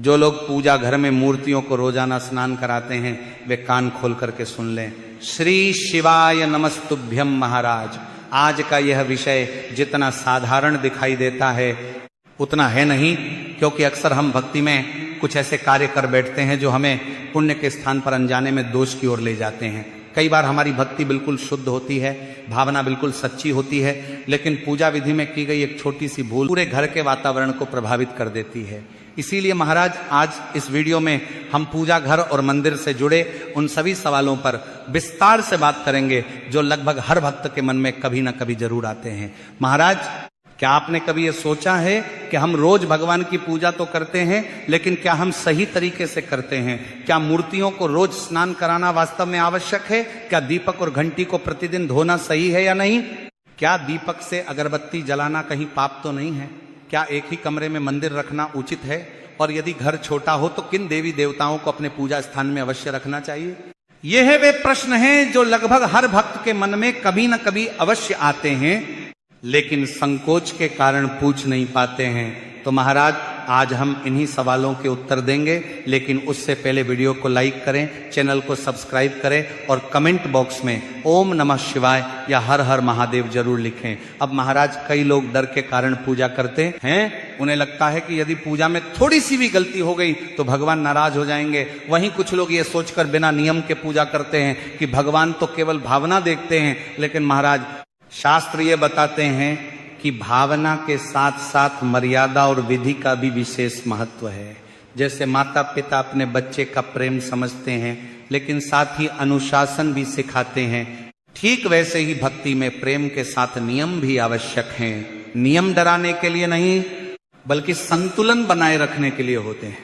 जो लोग पूजा घर में मूर्तियों को रोजाना स्नान कराते हैं वे कान खोल करके सुन लें। श्री शिवाय नमस्तुभ्यम महाराज। आज का यह विषय जितना साधारण दिखाई देता है उतना है नहीं, क्योंकि अक्सर हम भक्ति में कुछ ऐसे कार्य कर बैठते हैं जो हमें पुण्य के स्थान पर अनजाने में दोष की ओर ले जाते हैं। कई बार हमारी भक्ति बिल्कुल शुद्ध होती है, भावना बिल्कुल सच्ची होती है, लेकिन पूजा विधि में की गई एक छोटी सी भूल पूरे घर के वातावरण को प्रभावित कर देती है। इसीलिए महाराज आज इस वीडियो में हम पूजा घर और मंदिर से जुड़े उन सभी सवालों पर विस्तार से बात करेंगे जो लगभग हर भक्त के मन में कभी ना कभी जरूर आते हैं। महाराज, क्या आपने कभी ये सोचा है कि हम रोज भगवान की पूजा तो करते हैं, लेकिन क्या हम सही तरीके से करते हैं? क्या मूर्तियों को रोज स्नान कराना वास्तव में आवश्यक है? क्या दीपक और घंटी को प्रतिदिन धोना सही है या नहीं? क्या दीपक से अगरबत्ती जलाना कहीं पाप तो नहीं है? क्या एक ही कमरे में मंदिर रखना उचित है? और यदि घर छोटा हो तो किन देवी देवताओं को अपने पूजा स्थान में अवश्य रखना चाहिए? ये है वे प्रश्न हैं जो लगभग हर भक्त के मन में कभी न कभी अवश्य आते हैं, लेकिन संकोच के कारण पूछ नहीं पाते हैं। तो महाराज, आज हम इन्हीं सवालों के उत्तर देंगे, लेकिन उससे पहले वीडियो को लाइक करें, चैनल को सब्सक्राइब करें और कमेंट बॉक्स में ओम नमः शिवाय या हर हर महादेव जरूर लिखें। अब महाराज, कई लोग डर के कारण पूजा करते हैं। उन्हें लगता है कि यदि पूजा में थोड़ी सी भी गलती हो गई तो भगवान नाराज हो जाएंगे। वहीं कुछ लोग ये सोचकर बिना नियम के पूजा करते हैं कि भगवान तो केवल भावना देखते हैं। लेकिन महाराज, शास्त्र ये बताते हैं कि भावना के साथ साथ मर्यादा और विधि का भी विशेष महत्व है। जैसे माता पिता अपने बच्चे का प्रेम समझते हैं, लेकिन साथ ही अनुशासन भी सिखाते हैं, ठीक वैसे ही भक्ति में प्रेम के साथ नियम भी आवश्यक हैं। नियम डराने के लिए नहीं, बल्कि संतुलन बनाए रखने के लिए होते हैं।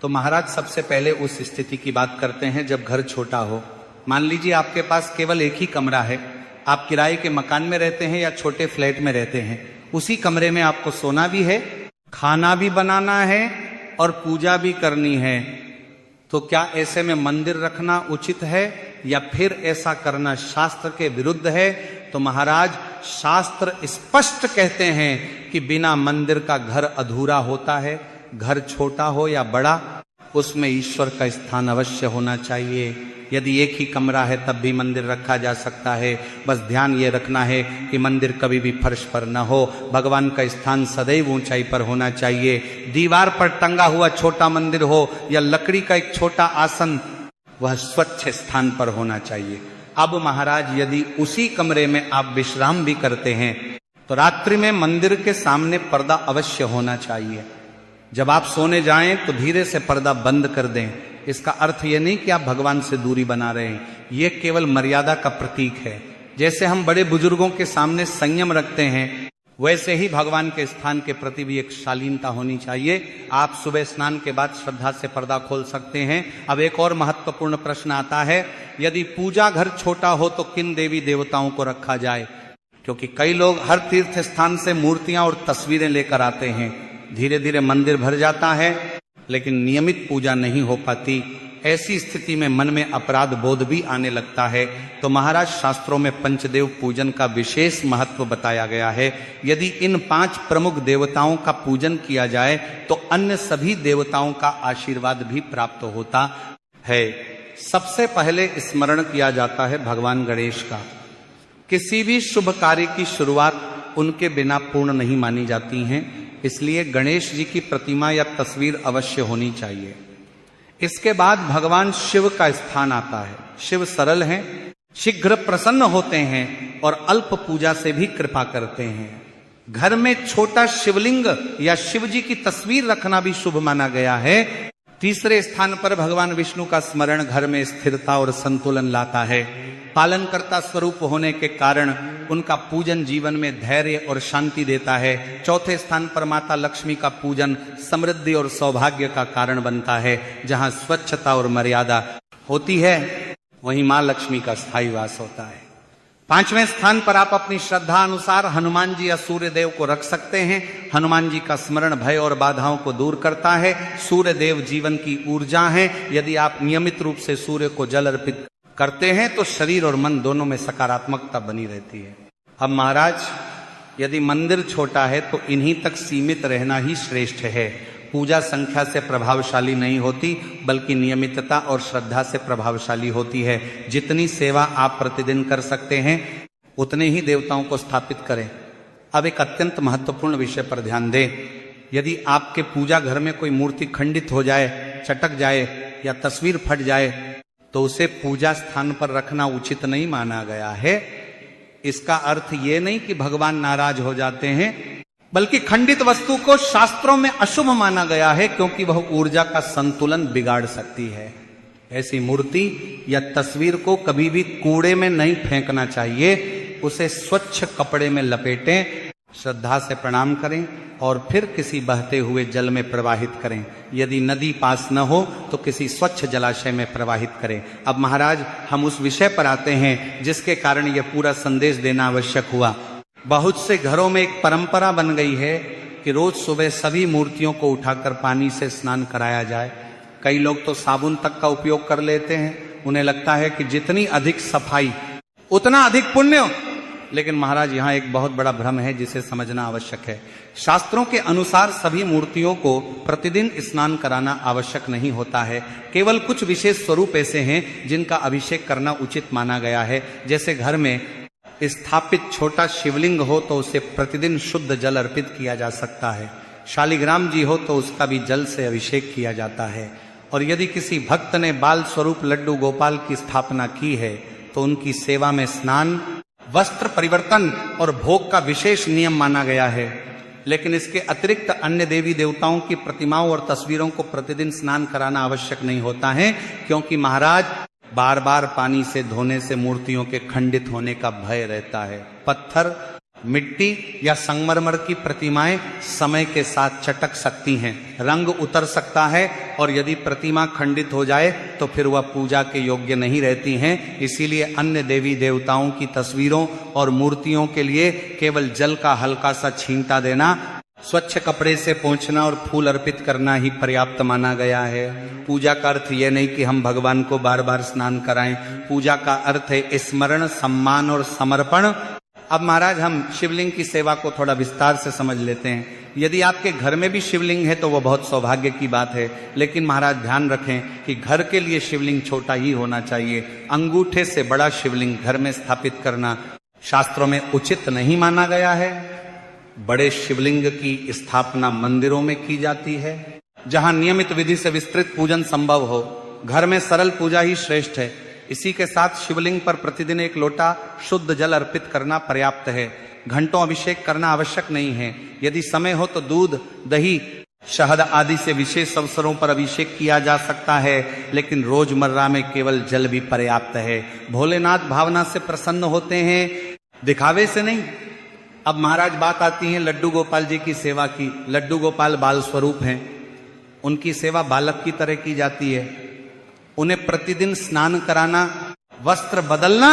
तो महाराज, सबसे पहले उस स्थिति की बात करते हैं जब घर छोटा हो। मान लीजिए आपके पास केवल एक ही कमरा है, आप किराए के मकान में रहते हैं या छोटे फ्लैट में रहते हैं। उसी कमरे में आपको सोना भी है, खाना भी बनाना है और पूजा भी करनी है। तो क्या ऐसे में मंदिर रखना उचित है या फिर ऐसा करना शास्त्र के विरुद्ध है? तो महाराज, शास्त्र स्पष्ट कहते हैं कि बिना मंदिर का घर अधूरा होता है। घर छोटा हो या बड़ा, उसमें ईश्वर का स्थान अवश्य होना चाहिए। यदि एक ही कमरा है तब भी मंदिर रखा जा सकता है। बस ध्यान ये रखना है कि मंदिर कभी भी फर्श पर न हो। भगवान का स्थान सदैव ऊंचाई पर होना चाहिए। दीवार पर टंगा हुआ छोटा मंदिर हो या लकड़ी का एक छोटा आसन, वह स्वच्छ स्थान पर होना चाहिए। अब महाराज, यदि उसी कमरे में आप विश्राम भी करते हैं तो रात्रि में मंदिर के सामने पर्दा अवश्य होना चाहिए। जब आप सोने जाएं तो धीरे से पर्दा बंद कर दें। इसका अर्थ ये नहीं कि आप भगवान से दूरी बना रहे हैं, ये केवल मर्यादा का प्रतीक है। जैसे हम बड़े बुजुर्गों के सामने संयम रखते हैं, वैसे ही भगवान के स्थान के प्रति भी एक शालीनता होनी चाहिए। आप सुबह स्नान के बाद श्रद्धा से पर्दा खोल सकते हैं। अब एक और महत्वपूर्ण प्रश्न आता है, यदि पूजा घर छोटा हो तो किन देवी देवताओं को रखा जाए? क्योंकि कई लोग हर तीर्थ स्थान से मूर्तियां और तस्वीरें लेकर आते हैं। धीरे धीरे मंदिर भर जाता है, लेकिन नियमित पूजा नहीं हो पाती। ऐसी स्थिति में मन में अपराध बोध भी आने लगता है। तो महाराज, शास्त्रों में पंचदेव पूजन का विशेष महत्व बताया गया है। यदि इन 5 प्रमुख देवताओं का पूजन किया जाए तो अन्य सभी देवताओं का आशीर्वाद भी प्राप्त होता है। सबसे पहले स्मरण किया जाता है भगवान गणेश का। किसी भी शुभ कार्य की शुरुआत उनके बिना पूर्ण नहीं मानी जाती है, इसलिए गणेश जी की प्रतिमा या तस्वीर अवश्य होनी चाहिए। इसके बाद भगवान शिव का स्थान आता है। शिव सरल हैं, शीघ्र प्रसन्न होते हैं और अल्प पूजा से भी कृपा करते हैं। घर में छोटा शिवलिंग या शिव जी की तस्वीर रखना भी शुभ माना गया है। तीसरे स्थान पर भगवान विष्णु का स्मरण घर में स्थिरता और संतुलन लाता है। पालनकर्ता स्वरूप होने के कारण उनका पूजन जीवन में धैर्य और शांति देता है। चौथे स्थान पर माता लक्ष्मी का पूजन समृद्धि और सौभाग्य का कारण बनता है। जहां स्वच्छता और मर्यादा होती है, वहीं मां लक्ष्मी का स्थायी वास होता है। 5वें स्थान पर आप अपनी श्रद्धा अनुसार हनुमान जी या सूर्य देव को रख सकते हैं। हनुमान जी का स्मरण भय और बाधाओं को दूर करता है। सूर्य देव जीवन की ऊर्जा है। यदि आप नियमित रूप से सूर्य को जल अर्पित करते हैं तो शरीर और मन दोनों में सकारात्मकता बनी रहती है। अब महाराज, यदि मंदिर छोटा है तो इन्हीं तक सीमित रहना ही श्रेष्ठ है। पूजा संख्या से प्रभावशाली नहीं होती, बल्कि नियमितता और श्रद्धा से प्रभावशाली होती है। जितनी सेवा आप प्रतिदिन कर सकते हैं उतने ही देवताओं को स्थापित करें। अब एक अत्यंत महत्वपूर्ण विषय पर ध्यान दें। यदि आपके पूजा घर में कोई मूर्ति खंडित हो जाए, चटक जाए या तस्वीर फट जाए तो उसे पूजा स्थान पर रखना उचित नहीं माना गया है। इसका अर्थ ये नहीं कि भगवान नाराज हो जाते हैं, बल्कि खंडित वस्तु को शास्त्रों में अशुभ माना गया है, क्योंकि वह ऊर्जा का संतुलन बिगाड़ सकती है। ऐसी मूर्ति या तस्वीर को कभी भी कूड़े में नहीं फेंकना चाहिए, उसे स्वच्छ कपड़े में लपेटें, श्रद्धा से प्रणाम करें और फिर किसी बहते हुए जल में प्रवाहित करें। यदि नदी पास न हो तो किसी स्वच्छ जलाशय में प्रवाहित करें। अब महाराज, हम उस विषय पर आते हैं जिसके कारण यह पूरा संदेश देना आवश्यक हुआ। बहुत से घरों में एक परंपरा बन गई है कि रोज सुबह सभी मूर्तियों को उठाकर पानी से स्नान कराया जाए। कई लोग तो साबुन तक का उपयोग कर लेते हैं। उन्हें लगता है कि जितनी अधिक सफाई उतना अधिक पुण्य। लेकिन महाराज, यहाँ एक बहुत बड़ा भ्रम है जिसे समझना आवश्यक है। शास्त्रों के अनुसार सभी मूर्तियों को प्रतिदिन स्नान कराना आवश्यक नहीं होता है। केवल कुछ विशेष स्वरूप ऐसे हैं जिनका अभिषेक करना उचित माना गया है। जैसे घर में स्थापित छोटा शिवलिंग हो तो उसे प्रतिदिन शुद्ध जल अर्पित किया जा सकता है। शालिग्राम जी हो तो उसका भी जल से अभिषेक किया जाता है। और यदि किसी भक्त ने बाल स्वरूप लड्डू गोपाल की स्थापना की है तो उनकी सेवा में स्नान, वस्त्र परिवर्तन और भोग का विशेष नियम माना गया है। लेकिन इसके अतिरिक्त अन्य देवी देवताओं की प्रतिमाओं और तस्वीरों को प्रतिदिन स्नान कराना आवश्यक नहीं होता है, क्योंकि महाराज, बार बार पानी से धोने से मूर्तियों के खंडित होने का भय रहता है। पत्थर, मिट्टी या संगमरमर की प्रतिमाएं समय के साथ चटक सकती हैं, रंग उतर सकता है, और यदि प्रतिमा खंडित हो जाए तो फिर वह पूजा के योग्य नहीं रहती हैं। इसीलिए अन्य देवी देवताओं की तस्वीरों और मूर्तियों के लिए केवल जल का हल्का सा छींटा देना, स्वच्छ कपड़े से पोंछना और फूल अर्पित करना ही पर्याप्त माना गया है। पूजा का अर्थ यह नहीं कि हम भगवान को बार बार स्नान कराएं। पूजा का अर्थ है स्मरण, सम्मान और समर्पण। अब महाराज, हम शिवलिंग की सेवा को थोड़ा विस्तार से समझ लेते हैं। यदि आपके घर में भी शिवलिंग है तो वह बहुत सौभाग्य की बात है। लेकिन महाराज, ध्यान रखें कि घर के लिए शिवलिंग छोटा ही होना चाहिए। अंगूठे से बड़ा शिवलिंग घर में स्थापित करना शास्त्रों में उचित नहीं माना गया है। बड़े शिवलिंग की स्थापना मंदिरों में की जाती है, जहां नियमित विधि से विस्तृत पूजन संभव हो। घर में सरल पूजा ही श्रेष्ठ है। इसी के साथ शिवलिंग पर प्रतिदिन एक लोटा शुद्ध जल अर्पित करना पर्याप्त है। घंटों अभिषेक करना आवश्यक नहीं है। यदि समय हो तो दूध, दही, शहद आदि से विशेष अवसरों पर अभिषेक किया जा सकता है, लेकिन रोजमर्रा में केवल जल भी पर्याप्त है। भोलेनाथ भावना से प्रसन्न होते हैं, दिखावे से नहीं। अब महाराज, बात आती है लड्डू गोपाल जी की सेवा की। लड्डू गोपाल बाल स्वरूप हैं, उनकी सेवा बालक की तरह की जाती है। उन्हें प्रतिदिन स्नान कराना, वस्त्र बदलना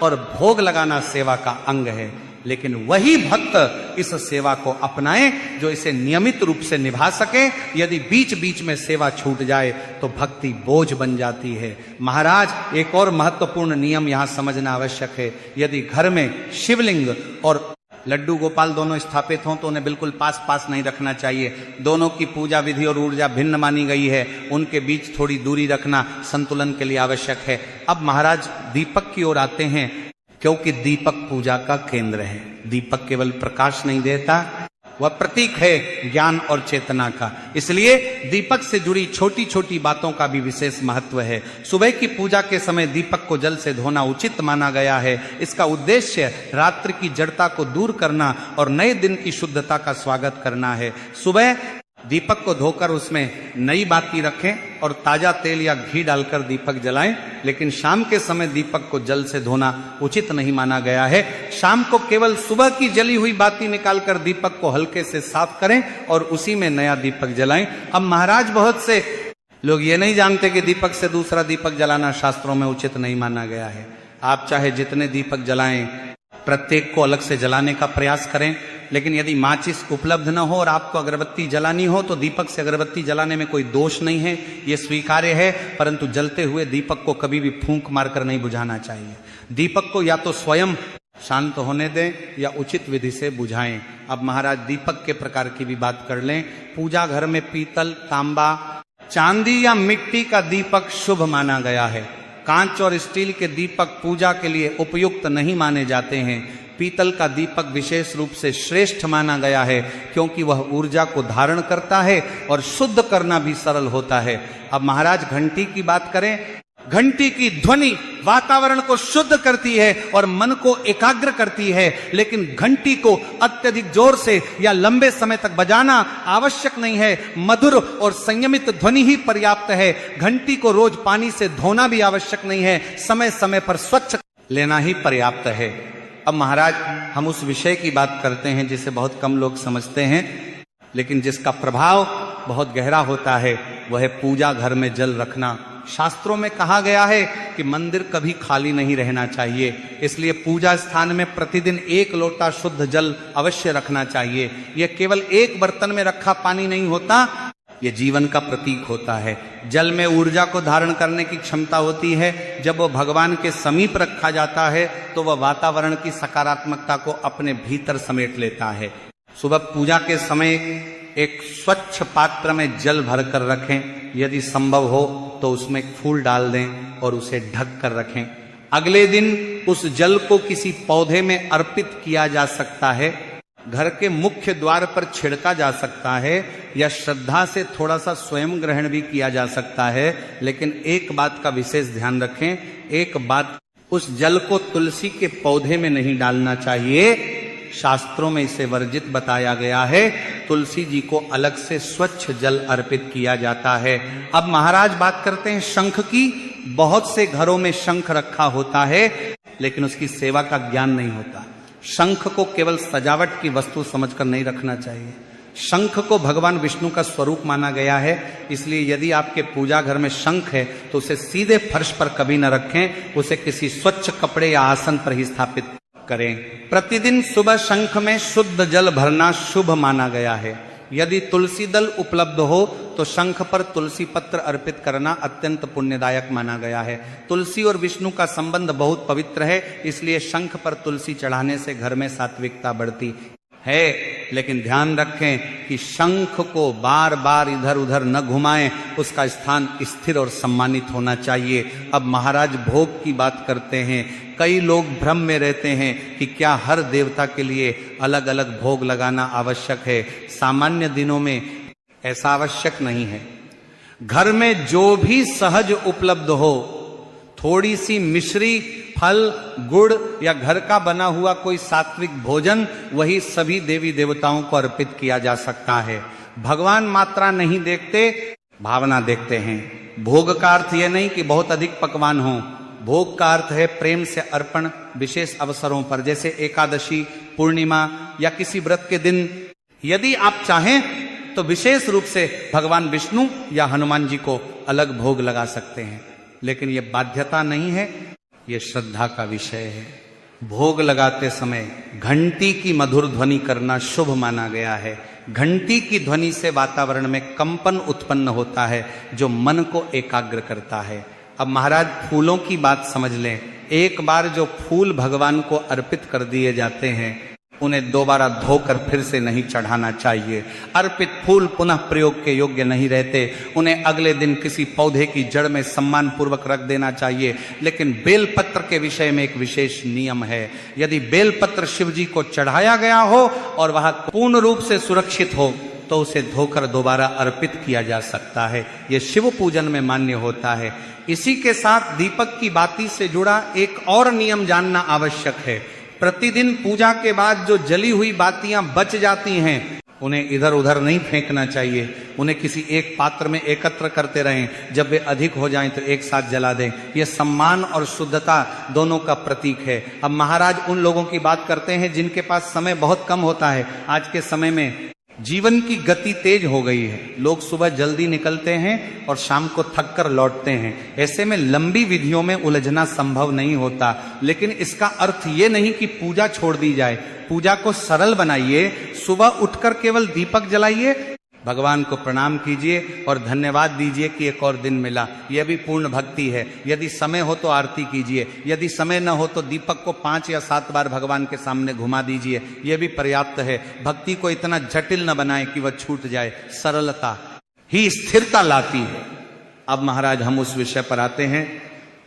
और भोग लगाना सेवा का अंग है। लेकिन वही भक्त इस सेवा को अपनाए जो इसे नियमित रूप से निभा सके। यदि बीच बीच में सेवा छूट जाए तो भक्ति बोझ बन जाती है। महाराज, एक और महत्वपूर्ण नियम यहां समझना आवश्यक है। यदि घर में शिवलिंग और लड्डू गोपाल दोनों स्थापित हों तो उन्हें बिल्कुल पास पास नहीं रखना चाहिए। दोनों की पूजा विधि और ऊर्जा भिन्न मानी गई है। उनके बीच थोड़ी दूरी रखना संतुलन के लिए आवश्यक है। अब महाराज, दीपक की ओर आते हैं, क्योंकि दीपक पूजा का केंद्र है। दीपक केवल प्रकाश नहीं देता, वह प्रतीक है ज्ञान और चेतना का। इसलिए दीपक से जुड़ी छोटी छोटी बातों का भी विशेष महत्व है। सुबह की पूजा के समय दीपक को जल से धोना उचित माना गया है। इसका उद्देश्य रात्रि की जड़ता को दूर करना और नए दिन की शुद्धता का स्वागत करना है। सुबह दीपक को धोकर उसमें नई बाती रखें और ताजा तेल या घी डालकर दीपक जलाएं। लेकिन शाम के समय दीपक को जल से धोना उचित नहीं माना गया है। शाम को केवल सुबह की जली हुई बाती निकालकर दीपक को हल्के से साफ करें और उसी में नया दीपक जलाएं। अब महाराज, बहुत से लोग ये नहीं जानते कि दीपक से दूसरा दीपक जलाना शास्त्रों में उचित नहीं माना गया है। आप चाहे जितने दीपक जलाएं, प्रत्येक को अलग से जलाने का प्रयास करें। लेकिन यदि माचिस उपलब्ध न हो और आपको अगरबत्ती जलानी हो तो दीपक से अगरबत्ती जलाने में कोई दोष नहीं है, ये स्वीकार्य है। परंतु जलते हुए दीपक को कभी भी फूंक मारकर नहीं बुझाना चाहिए। दीपक को या तो स्वयं शांत होने दें या उचित विधि से बुझाएं। अब महाराज दीपक के प्रकार की भी बात कर लें। पूजा घर में पीतल, तांबा, चांदी या मिट्टी का दीपक शुभ माना गया है। कांच और स्टील के दीपक पूजा के लिए उपयुक्त नहीं माने जाते हैं। पीतल का दीपक विशेष रूप से श्रेष्ठ माना गया है क्योंकि वह ऊर्जा को धारण करता है और शुद्ध करना भी सरल होता है। अब महाराज घंटी की बात करें। घंटी की ध्वनि वातावरण को शुद्ध करती है और मन को एकाग्र करती है, लेकिन घंटी को अत्यधिक जोर से या लंबे समय तक बजाना आवश्यक नहीं है। मधुर और संयमित ध्वनि ही पर्याप्त है। घंटी को रोज पानी से धोना भी आवश्यक नहीं है, समय समय पर स्वच्छ लेना ही पर्याप्त है। अब महाराज हम उस विषय की बात करते हैं जिसे बहुत कम लोग समझते हैं, लेकिन जिसका प्रभाव बहुत गहरा होता है, वह है पूजा घर में जल रखना। शास्त्रों में कहा गया है कि मंदिर कभी खाली नहीं रहना चाहिए, इसलिए पूजा स्थान में प्रतिदिन 1 लोटा शुद्ध जल अवश्य रखना चाहिए। यह केवल एक बर्तन में रखा पानी नहीं होता, यह जीवन का प्रतीक होता है। जल में ऊर्जा को धारण करने की क्षमता होती है। जब वह भगवान के समीप रखा जाता है तो वह वातावरण की सकारात्मकता को अपने भीतर समेट लेता है। सुबह पूजा के समय एक स्वच्छ पात्र में जल भरकर रखें, यदि संभव हो तो उसमें एक फूल डाल दें और उसे ढक कर रखें। अगले दिन उस जल को किसी पौधे में अर्पित किया जा सकता है, घर के मुख्य द्वार पर छिड़का जा सकता है या श्रद्धा से थोड़ा सा स्वयं ग्रहण भी किया जा सकता है। लेकिन एक बात का विशेष ध्यान रखें, एक बात, उस जल को तुलसी के पौधे में नहीं डालना चाहिए। शास्त्रों में इसे वर्जित बताया गया है। तुलसी जी को अलग से स्वच्छ जल अर्पित किया जाता है। अब महाराज बात करते हैं शंख की। बहुत से घरों में शंख रखा होता है, लेकिन उसकी सेवा का ज्ञान नहीं होता। शंख को केवल सजावट की वस्तु समझकर नहीं रखना चाहिए। शंख को भगवान विष्णु का स्वरूप माना गया है, इसलिए यदि आपके पूजा घर में शंख है तो उसे सीधे फर्श पर कभी न रखें, उसे किसी स्वच्छ कपड़े या आसन पर ही स्थापित करें। प्रतिदिन सुबह शंख में शुद्ध जल भरना शुभ माना गया है। यदि तुलसी दल उपलब्ध हो तो शंख पर तुलसी पत्र अर्पित करना अत्यंत पुण्यदायक माना गया है। तुलसी और विष्णु का संबंध बहुत पवित्र है, इसलिए शंख पर तुलसी चढ़ाने से घर में सात्विकता बढ़ती है। लेकिन ध्यान रखें कि शंख को बार बार इधर उधर न घुमाएं, उसका स्थान स्थिर और सम्मानित होना चाहिए। अब महाराज भोग की बात करते हैं। कई लोग भ्रम में रहते हैं कि क्या हर देवता के लिए अलग अलग भोग लगाना आवश्यक है। सामान्य दिनों में ऐसा आवश्यक नहीं है। घर में जो भी सहज उपलब्ध हो, थोड़ी सी मिश्री, फल, गुड़ या घर का बना हुआ कोई सात्विक भोजन, वही सभी देवी देवताओं को अर्पित किया जा सकता है। भगवान मात्रा नहीं देखते, भावना देखते हैं। भोग का अर्थ यह नहीं कि बहुत अधिक पकवान हो। भोग का अर्थ है प्रेम से अर्पण विशेष अवसरों पर, जैसे एकादशी, पूर्णिमा या किसी व्रत के दिन। यदि आप चाहें तो विशेष रूप से भगवान विष्णु या हनुमान जी को अलग भोग लगा सकते हैं, लेकिन यह बाध्यता नहीं है, यह श्रद्धा का विषय है। भोग लगाते समय घंटी की मधुर ध्वनि करना शुभ माना गया है। घंटी की ध्वनि से वातावरण में कंपन उत्पन्न होता है जो मन को एकाग्र करता है। अब महाराज फूलों की बात समझ लें। एक बार जो फूल भगवान को अर्पित कर दिए जाते हैं, उन्हें दोबारा धोकर फिर से नहीं चढ़ाना चाहिए। अर्पित फूल पुनः प्रयोग के योग्य नहीं रहते, उन्हें अगले दिन किसी पौधे की जड़ में सम्मान पूर्वक रख देना चाहिए। लेकिन बेलपत्र के विषय में एक विशेष नियम है। यदि बेलपत्र शिव जी को चढ़ाया गया हो और वह पूर्ण रूप से सुरक्षित हो तो उसे धोकर दोबारा अर्पित किया जा सकता है। यह शिव पूजन में मान्य होता है। इसी के साथ दीपक की बाती से जुड़ा एक और नियम जानना आवश्यक है। प्रतिदिन पूजा के बाद जो जली हुई बातियां बच जाती हैं, उन्हें इधर उधर नहीं फेंकना चाहिए। उन्हें किसी एक पात्र में एकत्र करते रहें। जब वे अधिक हो जाएं तो एक साथ जला दें। यह सम्मान और शुद्धता दोनों का प्रतीक है। अब महाराज उन लोगों की बात करते हैं जिनके पास समय बहुत कम होता है। आज के समय में जीवन की गति तेज हो गई है। लोग सुबह जल्दी निकलते हैं और शाम को थक कर लौटते हैं। ऐसे में लंबी विधियों में उलझना संभव नहीं होता। लेकिन इसका अर्थ ये नहीं कि पूजा छोड़ दी जाए। पूजा को सरल बनाइए। सुबह उठकर केवल दीपक जलाइए, भगवान को प्रणाम कीजिए और धन्यवाद दीजिए कि एक और दिन मिला। यह भी पूर्ण भक्ति है। यदि समय हो तो आरती कीजिए, यदि समय न हो तो दीपक को 5 या 7 बार भगवान के सामने घुमा दीजिए, यह भी पर्याप्त है। भक्ति को इतना जटिल न बनाए कि वह छूट जाए। सरलता ही स्थिरता लाती है। अब महाराज हम उस विषय पर आते हैं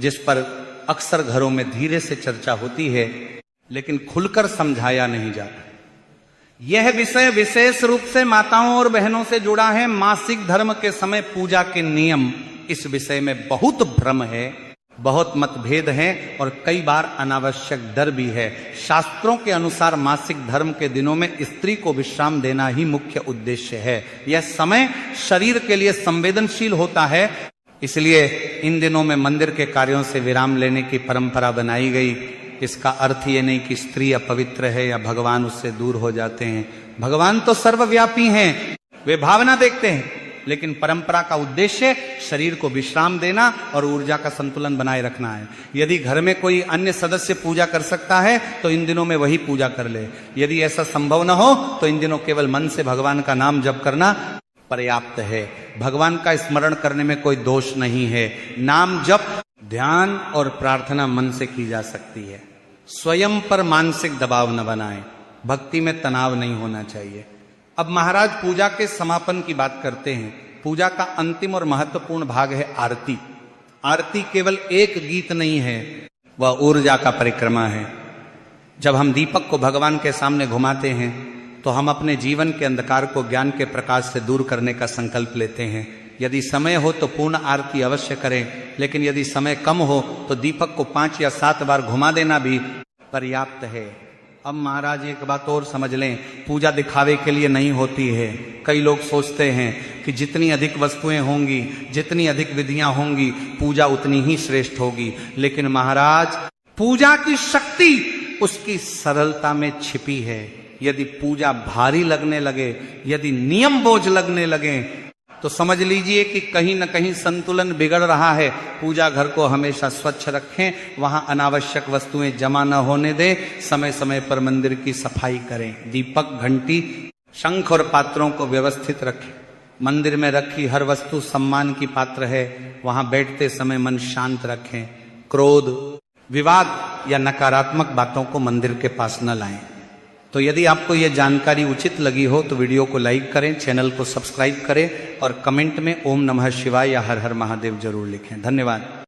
जिस पर अक्सर घरों में धीरे से चर्चा होती है लेकिन खुलकर समझाया नहीं जाता। यह विषय विशेष रूप से माताओं और बहनों से जुड़ा है। मासिक धर्म के समय पूजा के नियम, इस विषय में बहुत भ्रम है, बहुत मतभेद हैं और कई बार अनावश्यक डर भी है। शास्त्रों के अनुसार मासिक धर्म के दिनों में स्त्री को विश्राम देना ही मुख्य उद्देश्य है। यह समय शरीर के लिए संवेदनशील होता है, इसलिए इन दिनों में मंदिर के कार्यों से विराम लेने की परंपरा बनाई गई। इसका अर्थ ये नहीं कि स्त्री अपवित्र है या भगवान उससे दूर हो जाते हैं। भगवान तो सर्वव्यापी हैं, वे भावना देखते हैं, लेकिन परंपरा का उद्देश्य शरीर को विश्राम देना और ऊर्जा का संतुलन बनाए रखना है। यदि घर में कोई अन्य सदस्य पूजा कर सकता है तो इन दिनों में वही पूजा कर ले। यदि ऐसा संभव न हो तो इन दिनों केवल मन से भगवान का नाम जप करना पर्याप्त है। भगवान का स्मरण करने में कोई दोष नहीं है। नाम जप, ध्यान और प्रार्थना मन से की जा सकती है। स्वयं पर मानसिक दबाव न बनाएं। भक्ति में तनाव नहीं होना चाहिए। अब महाराज पूजा के समापन की बात करते हैं। पूजा का अंतिम और महत्वपूर्ण भाग है आरती। आरती केवल एक गीत नहीं है, वह ऊर्जा का परिक्रमा है। जब हम दीपक को भगवान के सामने घुमाते हैं तो हम अपने जीवन के अंधकार को ज्ञान के प्रकाश से दूर करने का संकल्प लेते हैं। यदि समय हो तो पूर्ण आरती अवश्य करें, लेकिन यदि समय कम हो तो दीपक को 5 या 7 बार घुमा देना भी पर्याप्त है। अब महाराज एक बात और समझ लें, पूजा दिखावे के लिए नहीं होती है। कई लोग सोचते हैं कि जितनी अधिक वस्तुएं होंगी, जितनी अधिक विधियां होंगी, पूजा उतनी ही श्रेष्ठ होगी। लेकिन महाराज, पूजा की शक्ति उसकी सरलता में छिपी है। यदि पूजा भारी लगने लगे, यदि नियम बोझ लगने लगे तो समझ लीजिए कि कहीं न कहीं संतुलन बिगड़ रहा है। पूजा घर को हमेशा स्वच्छ रखें, वहां अनावश्यक वस्तुएं जमा न होने दें, समय समय पर मंदिर की सफाई करें, दीपक, घंटी, शंख और पात्रों को व्यवस्थित रखें। मंदिर में रखी हर वस्तु सम्मान की पात्र है, वहां बैठते समय मन शांत रखें। क्रोध, विवाद या नकारात्मक बातों को मंदिर के पास न लाएं। तो यदि आपको यह जानकारी उचित लगी हो तो वीडियो को लाइक करें, चैनल को सब्सक्राइब करें और कमेंट में ओम नमः शिवाय या हर हर महादेव जरूर लिखें। धन्यवाद।